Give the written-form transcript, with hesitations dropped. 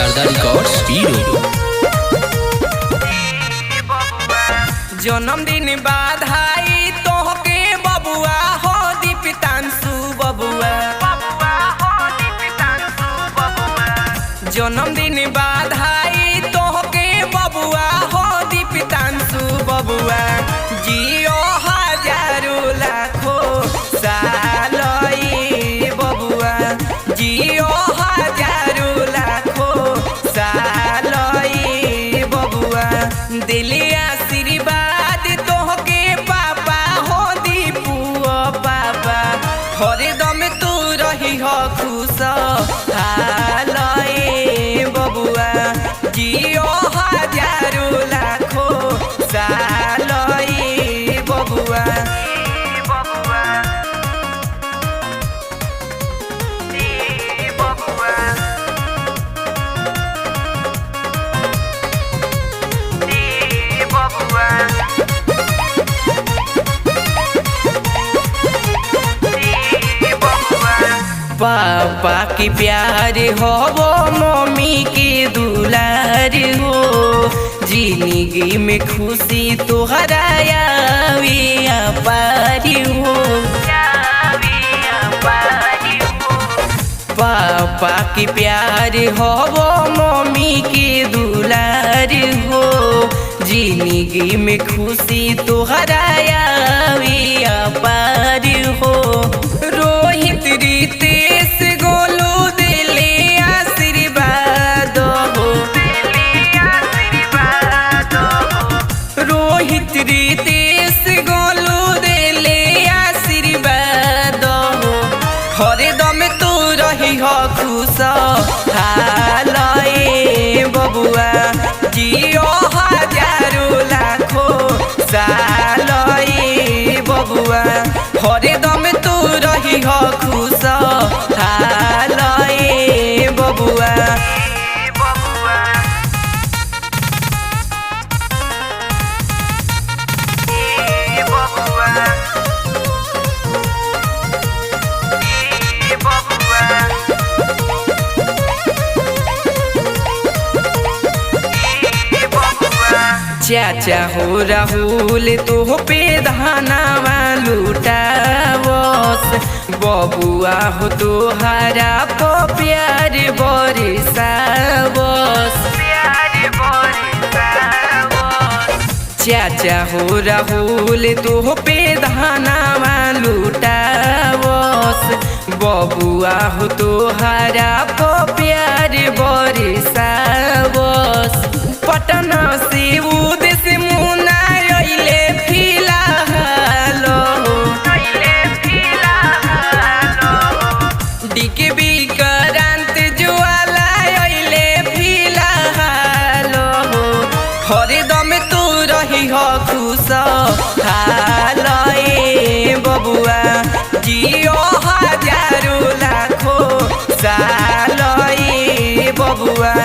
Sharda records hero. जन्मदिन बधाई तोहके बबुआ हो दीपितांशु बबुआ। जन्मदिन बधाई तोहके बबुआ हो दीपितांशु बबुआ। जियो हजारों लाखों साल ई बबुआ। जियो हजारों लाखों साल ई बबुआ। दिली आशीर्वाद तोहके पापा हो दीपुआ पापा। हरदम तू रही हो खुश हाल ए बबुआ। जियो हजारों लाखों साल ई बबुआ। पापा की प्यार हो वो मम्मी के दुलार हो। जिंदगी में खुशी तोहरा पार हो। पापा की प्यार हो वो मम्मी के दुलार हो। जिंदगी में खुशी तोहरा पार हो। रोहित रितेश गोलू दिले आशीर्वाद हो। रोहित रितेश गोलू दिले आशीर्वाद हो। हरदम तू रही हो खुश हाल ए बबुआ। जियो हजारों लाखों साल ई बबुआ। हरदम तू रही हो खुश हाल ए बबुआ। चाचा हो राहुल तो पे धानावा लुटावस। बबुआ हो तोहरा को प्यार बरसावस। चाचा हो राहुल तो पे धानावा लुटावस। बबुआ हो तोहरा को प्यार बरसावस। पटना से उदेश मुना अइले फिलहाल हो। डीके विक्रांत ज्वाला अइले फिलहाल हो। हरदम तू रही हो खुश हाल ए बबुआ। जियो हजारों लाखों साल ई बबुआ।